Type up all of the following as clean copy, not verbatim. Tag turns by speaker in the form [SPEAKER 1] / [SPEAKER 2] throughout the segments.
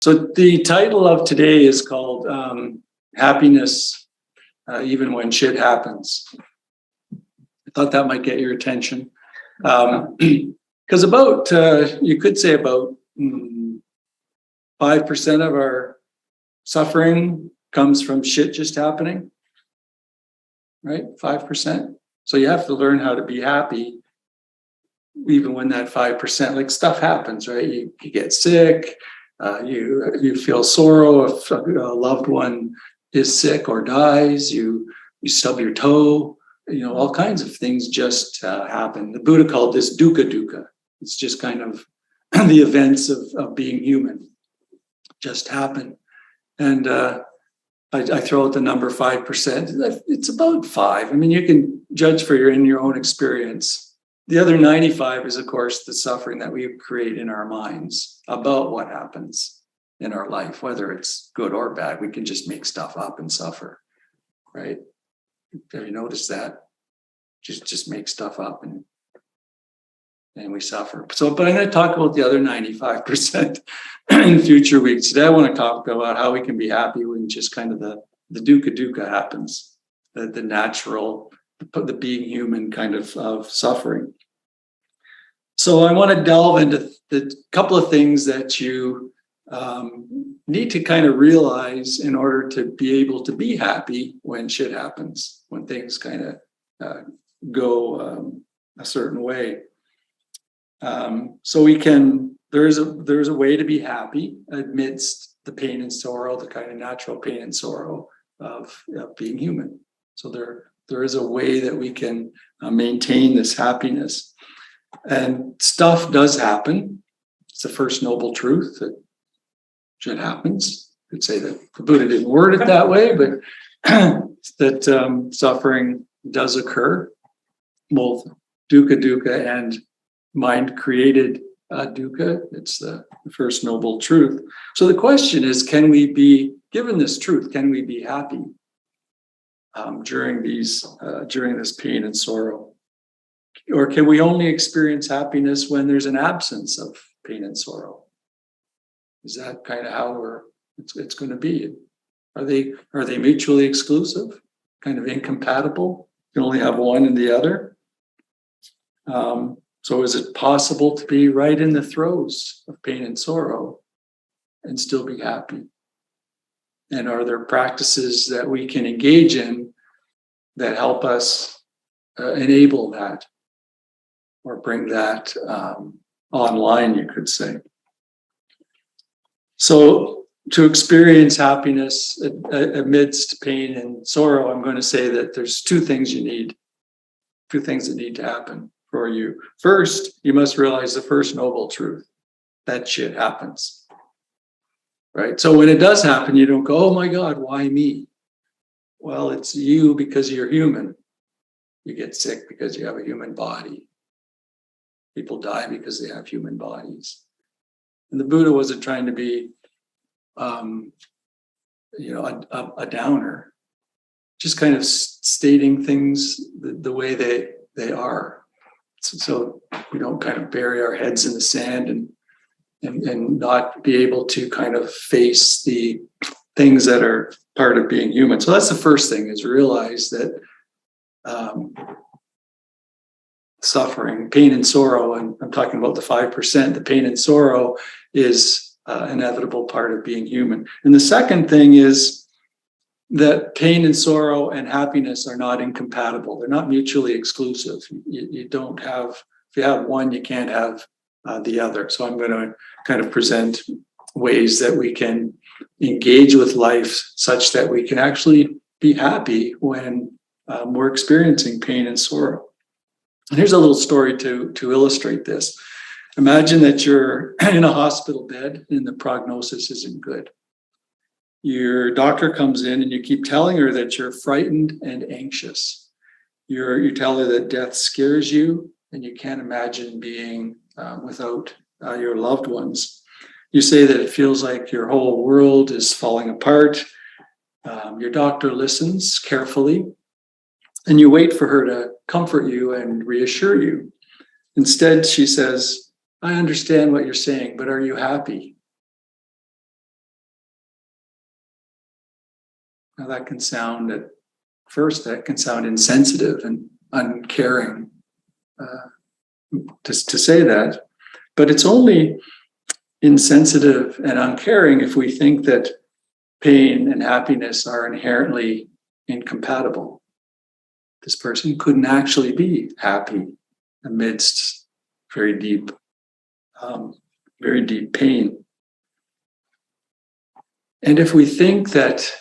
[SPEAKER 1] So the title of today is called Happiness Even When Shit Happens. I thought that might get your attention. Because you could say about 5% of our suffering comes from shit just happening, right? 5%. So you have to learn how to be happy even when that 5%, like stuff happens, right? You get sick. You feel sorrow if a loved one is sick or dies. You stub your toe. All kinds of things just happen. The Buddha called this dukkha dukkha. It's just kind of the events of being human just happen. And I throw out the number 5%. It's about 5. I mean, you can judge in your own experience. The other 95 is, of course, the suffering that we create in our minds about what happens in our life, whether it's good or bad. We can just make stuff up and suffer, right? Have you noticed that? Just make stuff up and we suffer. So, but I'm going to talk about the other 95% in future weeks. Today, I want to talk about how we can be happy when just kind of the dukkha dukkha happens, the natural, the being human kind of suffering. So I want to delve into the couple of things that you need to kind of realize in order to be able to be happy when shit happens, when things kind of go a certain way. So there's a way to be happy amidst the pain and sorrow, the kind of natural pain and sorrow of being human. So there is a way that we can maintain this happiness. And stuff does happen. It's the first noble truth that shit happens. You could say that the Buddha didn't word it that way, but that suffering does occur, both dukkha dukkha and mind-created dukkha. It's the first noble truth. So the question is, can we be, given this truth, can we be happy during this pain and sorrow? Or can we only experience happiness when there's an absence of pain and sorrow? Is that kind of how it's going to be? Are they mutually exclusive? Kind of incompatible? You can only have one and the other. So is it possible to be right in the throes of pain and sorrow and still be happy? And are there practices that we can engage in that help us enable that or bring that online, you could say? So to experience happiness amidst pain and sorrow, I'm going to say that there's two things that need to happen for you. First, you must realize the first noble truth, that shit happens, right? So when it does happen, you don't go, oh my God, why me? Well, it's you because you're human. You get sick because you have a human body. People die because they have human bodies. And the Buddha wasn't trying to be, a downer, just kind of stating things the way they are. So we don't kind of bury our heads in the sand and not be able to kind of face the things that are part of being human. So that's the first thing, is realize that suffering, pain and sorrow, and I'm talking about the 5%, the pain and sorrow is an inevitable part of being human. And the second thing is that pain and sorrow and happiness are not incompatible. They're not mutually exclusive. You don't have, if you have one, you can't have the other. So I'm going to kind of present ways that we can engage with life such that we can actually be happy when we're experiencing pain and sorrow. And here's a little story to illustrate this. Imagine that you're in a hospital bed and the prognosis isn't good. Your doctor comes in and you keep telling her that you're frightened and anxious. You tell her that death scares you and you can't imagine being without your loved ones. You say that it feels like your whole world is falling apart. Your doctor listens carefully and you wait for her to comfort you and reassure you. Instead, she says, I understand what you're saying, but are you happy? Now that can sound insensitive and uncaring to say that, but it's only insensitive and uncaring if we think that pain and happiness are inherently incompatible. This person couldn't actually be happy amidst very deep pain. And if we think that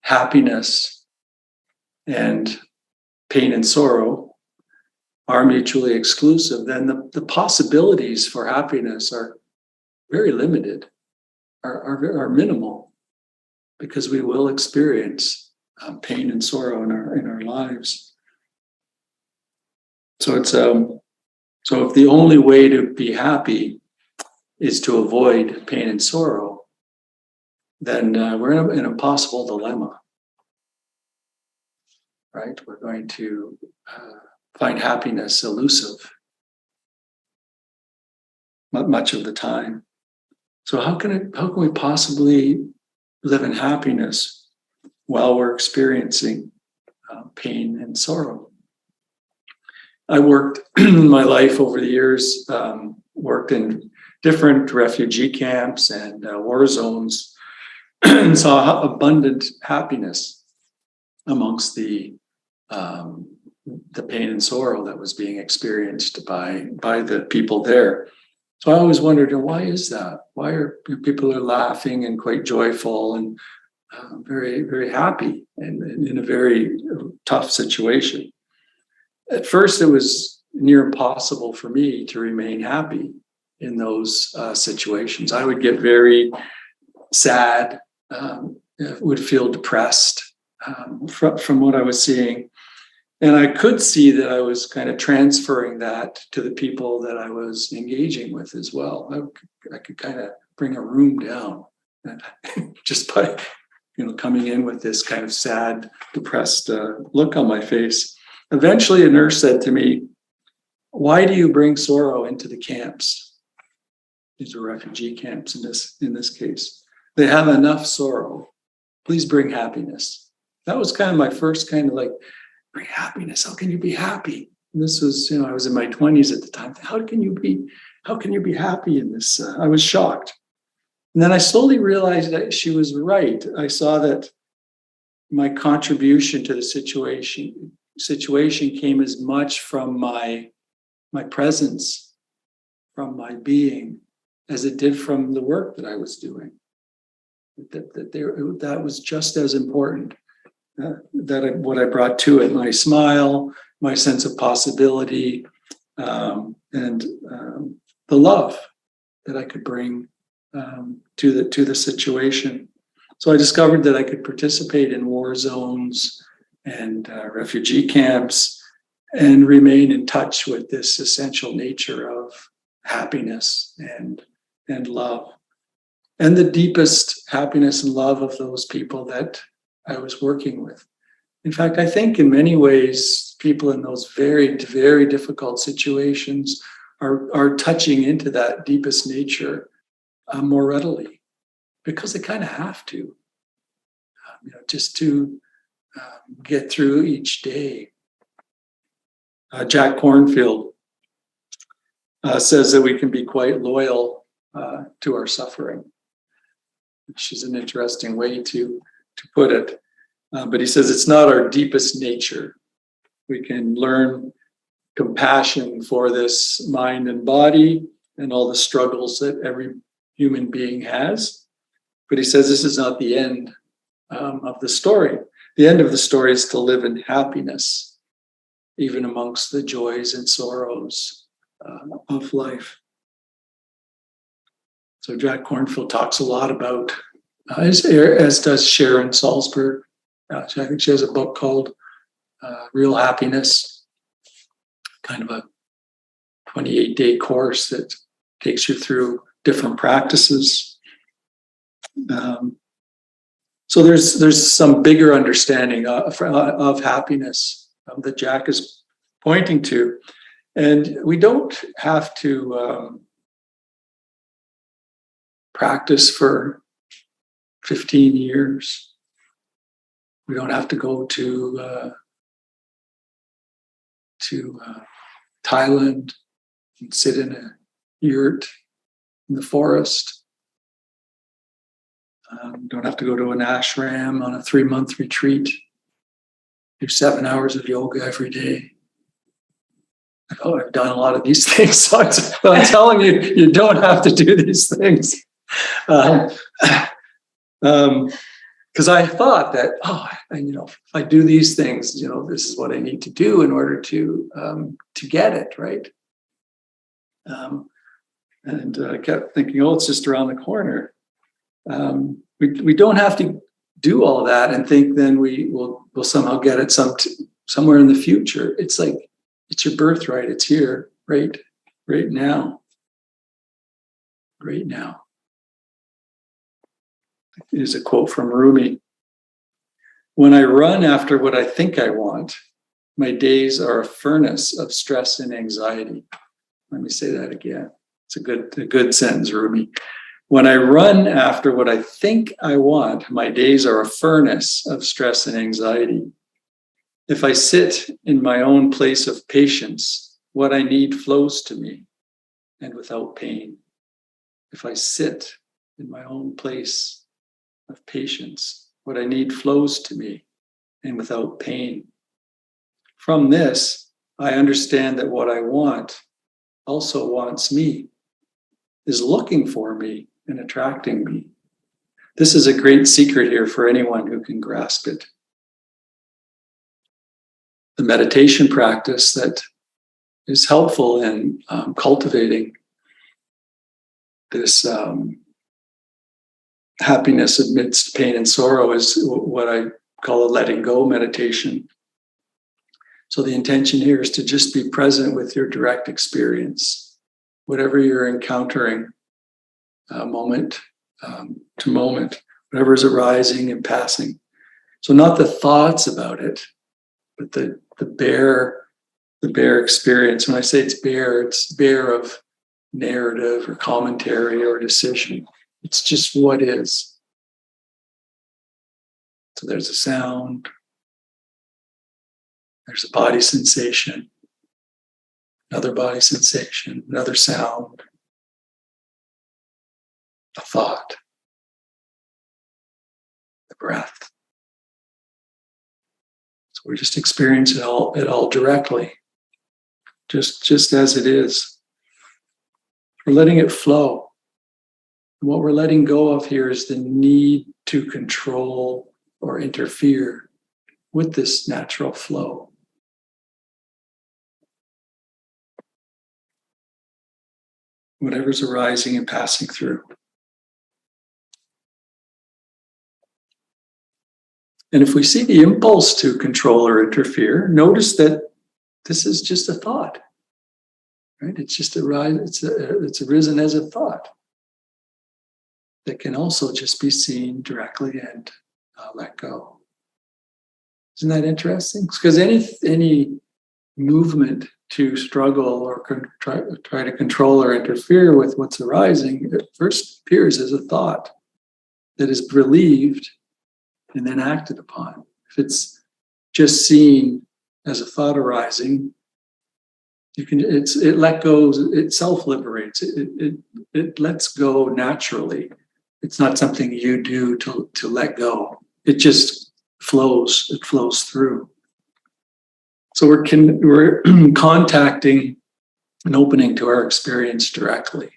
[SPEAKER 1] happiness and pain and sorrow are mutually exclusive, then the possibilities for happiness are very limited, are minimal, because we will experience pain and sorrow in our lives. So if the only way to be happy is to avoid pain and sorrow, then we're in a possible dilemma, right? We're going to find happiness elusive much of the time. So how can we possibly live in happiness while we're experiencing pain and sorrow? I worked my life over the years, worked in different refugee camps and war zones, and saw abundant happiness amongst the pain and sorrow that was being experienced by the people there. So I always wondered, why is that? Why are people laughing and quite joyful and very, very happy and in a very tough situation? At first, it was near impossible for me to remain happy in those situations. I would get very sad, would feel depressed from what I was seeing. And I could see that I was kind of transferring that to the people that I was engaging with as well. I could kind of bring a room down just by, coming in with this kind of sad, depressed look on my face. Eventually, a nurse said to me, "Why do you bring sorrow into the camps?" These are refugee camps in this case. "They have enough sorrow. Please bring happiness." That was kind of my first kind of like, bring happiness. How can you be happy? And this was, I was in my 20s at the time. How can you be happy in this? I was shocked. And then I slowly realized that she was right. I saw that my contribution to the situation came as much from my presence, from my being, as it did from the work that I was doing. That was just as important. What I brought to it, my smile, my sense of possibility, and the love that I could bring to the situation. So I discovered that I could participate in war zones and refugee camps and remain in touch with this essential nature of happiness and love, and the deepest happiness and love of those people that I was working with. In fact, I think in many ways, people in those very, very difficult situations are touching into that deepest nature more readily, because they kind of have to, just to get through each day. Jack Kornfield says that we can be quite loyal to our suffering, which is an interesting way to put it. But he says it's not our deepest nature. We can learn compassion for this mind and body and all the struggles that every human being has. But he says this is not the end of the story. The end of the story is to live in happiness, even amongst the joys and sorrows of life. So Jack Kornfield talks a lot about, as does Sharon Salzberg. I think she has a book called Real Happiness, kind of a 28-day course that takes you through different practices. So there's some bigger understanding of happiness that Jack is pointing to. And we don't have to practice for 15 years. We don't have to go to Thailand and sit in a yurt in the forest. Don't have to go to an ashram on a 3-month retreat. Do 7 hours of yoga every day. I've done a lot of these things, so I'm telling you, you don't have to do these things. Because I thought that, if I do these things, this is what I need to do in order to get it right. And I kept thinking, it's just around the corner. We don't have to do all that and think then we'll somehow get it somewhere in the future. It's like, it's your birthright. It's here, right now. Right now. Is a quote from Rumi. When I run after what I think I want, my days are a furnace of stress and anxiety. Let me say that again. It's a good sentence, Rumi. When I run after what I think I want, my days are a furnace of stress and anxiety. If I sit in my own place of patience, what I need flows to me, and without pain. If I sit in my own place of patience, what I need flows to me, and without pain. From this, I understand that what I want also wants me, is looking for me and attracting me. This is a great secret here for anyone who can grasp it. The meditation practice that is helpful in cultivating this happiness amidst pain and sorrow is what I call a letting go meditation. So the intention here is to just be present with your direct experience, whatever you're encountering, moment to moment, whatever is arising and passing. So not the thoughts about it, but the bare experience. When I say it's bare of narrative or commentary or decision. It's just what is. So there's a sound, there's a body sensation, another body sensation, another sound, a thought, the breath. So we just experience it all directly, just as it is. We're letting it flow. And what we're letting go of here is the need to control or interfere with this natural flow. Whatever's arising and passing through. And if we see the impulse to control or interfere, notice that this is just a thought, right? It's just it's arisen as a thought that can also just be seen directly and let go. Isn't that interesting? Because any movement to struggle or try to control or interfere with what's arising, it first appears as a thought that is relieved and then acted upon. If it's just seen as a thought arising, it let go, it self-liberates, it lets go naturally. It's not something you do to let go. It just flows, it flows through. So we're contacting and opening to our experience directly.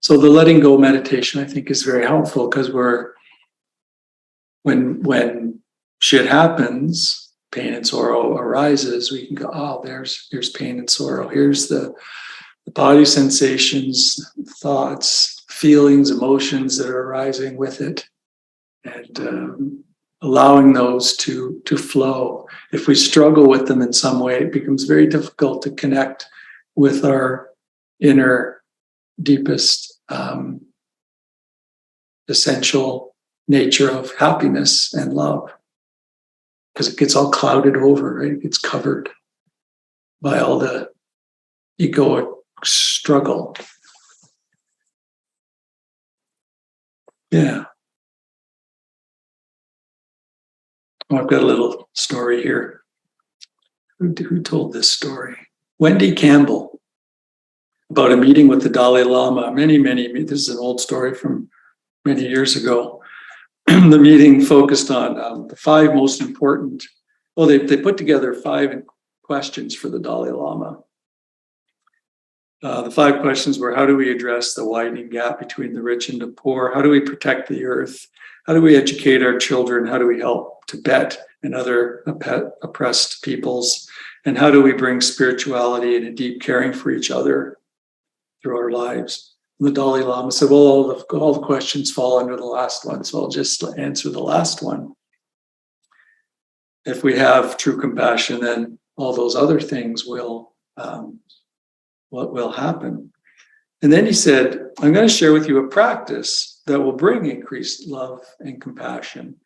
[SPEAKER 1] So the letting go meditation, I think, is very helpful because when shit happens, pain and sorrow arises, we can go, here's pain and sorrow. Here's the body sensations, thoughts, feelings, emotions that are arising with it, and allowing those to flow. If we struggle with them in some way, it becomes very difficult to connect with our inner, deepest, essential nature of happiness and love, because it gets all clouded over, right? It gets covered by all the egoic struggle. Yeah. Oh, I've got a little story here. Who told this story? Wendy Campbell, about a meeting with the Dalai Lama. This is an old story from many years ago. The meeting focused on the five most important, they put together 5 questions for the Dalai Lama. The 5 questions were: how do we address the widening gap between the rich and the poor? How do we protect the earth? How do we educate our children? How do we help Tibet and other oppressed peoples? And how do we bring spirituality and a deep caring for each other through our lives? And the Dalai Lama said, well, all the questions fall under the last one, so I'll just answer the last one. If we have true compassion, then all those other things will happen. And then he said, I'm going to share with you a practice that will bring increased love and compassion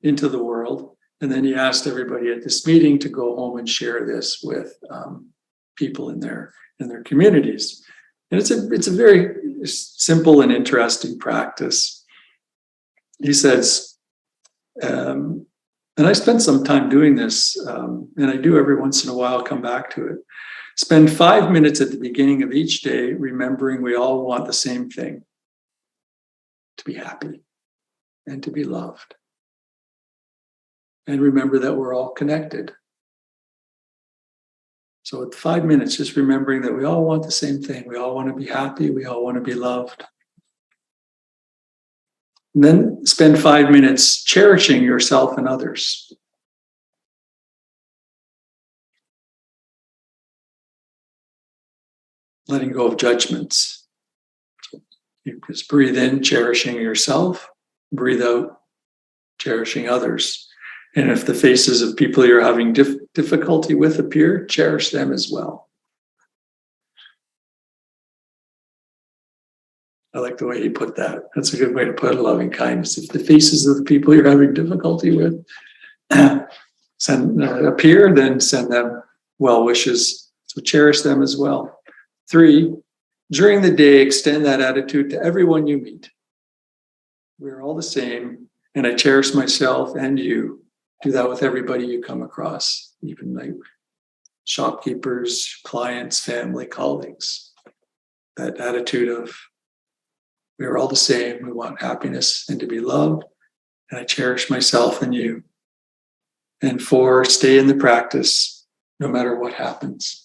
[SPEAKER 1] into the world. And then he asked everybody at this meeting to go home and share this with people in their communities. And it's a very simple and interesting practice. He says, and I spent some time doing this, and I do every once in a while come back to it. Spend 5 minutes at the beginning of each day remembering we all want the same thing: to be happy and to be loved. And remember that we're all connected. So at 5 minutes, just remembering that we all want the same thing. We all want to be happy. We all want to be loved. And then spend 5 minutes cherishing yourself and others. Letting go of judgments. You just breathe in, cherishing yourself. Breathe out, cherishing others. And if the faces of people you're having difficulty with appear, cherish them as well. I like the way you put that. That's a good way to put it, loving kindness. If the faces of the people you're having difficulty with appear, then send them well wishes. So cherish them as well. 3, during the day, extend that attitude to everyone you meet. We're all the same, and I cherish myself and you. Do that with everybody you come across, even like shopkeepers, clients, family, colleagues. That attitude of we're all the same. We want happiness and to be loved, and I cherish myself and you. And 4, stay in the practice no matter what happens.